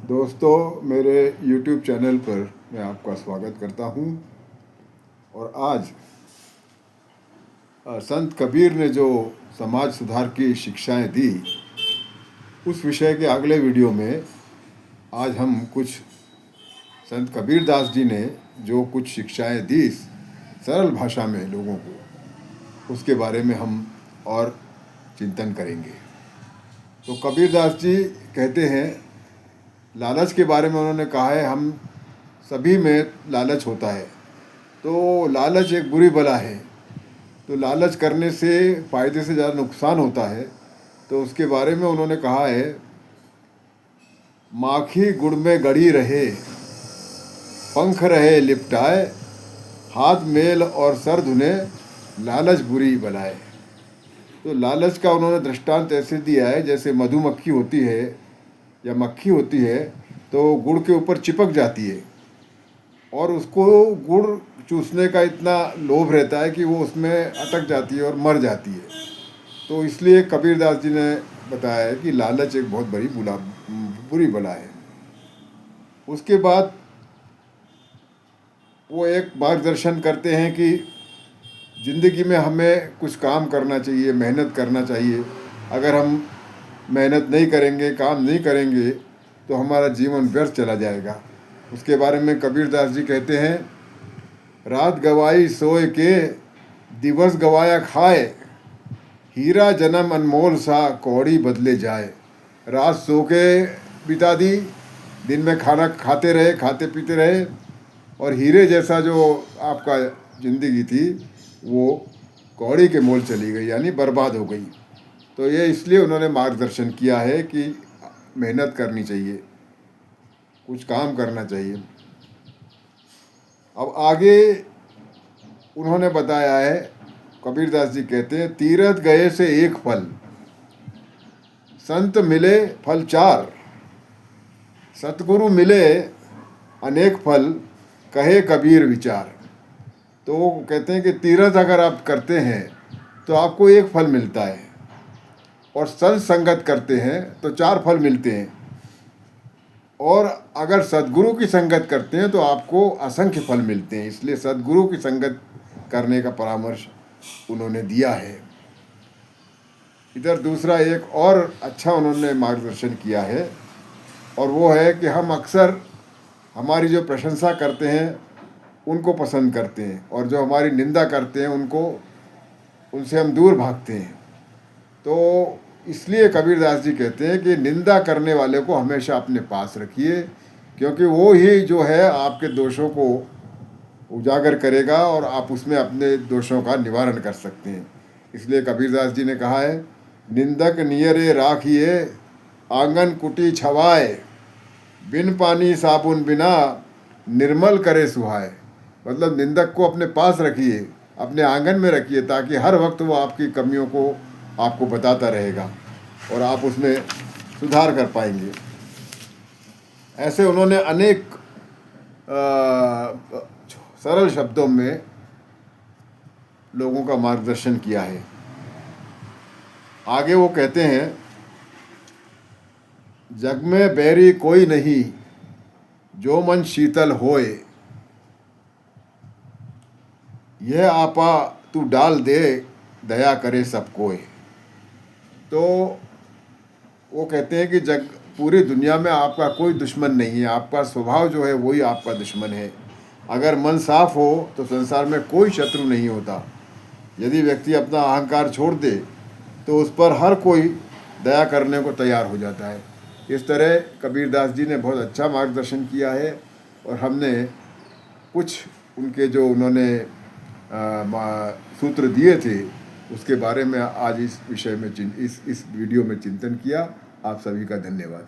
दोस्तों, मेरे YouTube channel पर मैं आपका स्वागत करता हूँ। और आज संत कबीर ने जो समाज सुधार की शिक्षाएं दी, उस विषय के अगले वीडियो में आज हम कुछ संत कबीर दास जी ने जो कुछ शिक्षाएं दी सरल भाषा में लोगों को, उसके बारे में हम और चिंतन करेंगे। तो कबीर दास जी कहते हैं, लालच के बारे में उन्होंने कहा है, हम सभी में लालच होता है। तो लालच एक बुरी बला है। तो लालच करने से फ़ायदे से ज़्यादा नुकसान होता है। तो उसके बारे में उन्होंने कहा है, माखी गुड़ में गड़ी रहे, पंख रहे लिपटाए, हाथ मेल और सर धुने, लालच बुरी बलाए। तो लालच का उन्होंने दृष्टांत ऐसे दिया है, जैसे मधुमक्खी होती है या मक्खी होती है, तो गुड़ के ऊपर चिपक जाती है और उसको गुड़ चूसने का इतना लोभ रहता है कि वो उसमें अटक जाती है और मर जाती है। तो इसलिए कबीर दास जी ने बताया है कि लालच एक बहुत बुरी बला है। उसके बाद वो एक मार्गदर्शन करते हैं कि ज़िंदगी में हमें कुछ काम करना चाहिए, मेहनत करना चाहिए। अगर हम मेहनत नहीं करेंगे, काम नहीं करेंगे, तो हमारा जीवन व्यर्थ चला जाएगा। उसके बारे में कबीर दास जी कहते हैं, रात गवाई सोए के, दिवस गवाया खाए, हीरा जन्म अनमोल सा, कौड़ी बदले जाए। रात सो के बिता दी, दिन में खाना खाते रहे, खाते पीते रहे, और हीरे जैसा जो आपका ज़िंदगी थी वो कौड़ी के मोल चली गई, यानी बर्बाद हो गई। तो ये इसलिए उन्होंने मार्गदर्शन किया है कि मेहनत करनी चाहिए, कुछ काम करना चाहिए। अब आगे उन्होंने बताया है, कबीर दास जी कहते हैं, तीरथ गए से एक फल, संत मिले फल चार, सतगुरु मिले अनेक फल, कहे कबीर विचार। तो वो कहते हैं कि तीरथ अगर आप करते हैं तो आपको एक फल मिलता है, और संत संगत करते हैं तो चार फल मिलते हैं, और अगर सद्गुरु की संगत करते हैं तो आपको असंख्य फल मिलते हैं। इसलिए सद्गुरु की संगत करने का परामर्श उन्होंने दिया है। इधर दूसरा एक और अच्छा उन्होंने मार्गदर्शन किया है, और वो है कि हम अक्सर हमारी जो प्रशंसा करते हैं उनको पसंद करते हैं, और जो हमारी निंदा करते हैं उनसे हम दूर भागते हैं। तो इसलिए कबीर दास जी कहते हैं कि निंदा करने वाले को हमेशा अपने पास रखिए, क्योंकि वो ही जो है आपके दोषों को उजागर करेगा और आप उसमें अपने दोषों का निवारण कर सकते हैं। इसलिए कबीर दास जी ने कहा है, निंदक नियरे राखिए, आंगन कुटी छवाए, बिन पानी साबुन बिना, निर्मल करे सुहाए। मतलब निंदक को अपने पास रखिए, अपने आंगन में रखिए, ताकि हर वक्त वो आपकी कमियों को आपको बताता रहेगा और आप उसमें सुधार कर पाएंगे। ऐसे उन्होंने अनेक सरल शब्दों में लोगों का मार्गदर्शन किया है। आगे वो कहते हैं, जग में बैरी कोई नहीं, जो मन शीतल होए, यह आपा तू डाल दे, दया करे सब कोय। तो वो कहते हैं कि पूरी दुनिया में आपका कोई दुश्मन नहीं है, आपका स्वभाव जो है वही आपका दुश्मन है। अगर मन साफ हो तो संसार में कोई शत्रु नहीं होता। यदि व्यक्ति अपना अहंकार छोड़ दे तो उस पर हर कोई दया करने को तैयार हो जाता है। इस तरह कबीर दास जी ने बहुत अच्छा मार्गदर्शन किया है, और हमने कुछ उनके जो उन्होंने सूत्र दिए थे उसके बारे में आज इस विषय में इस वीडियो में चिंतन किया। आप सभी का धन्यवाद।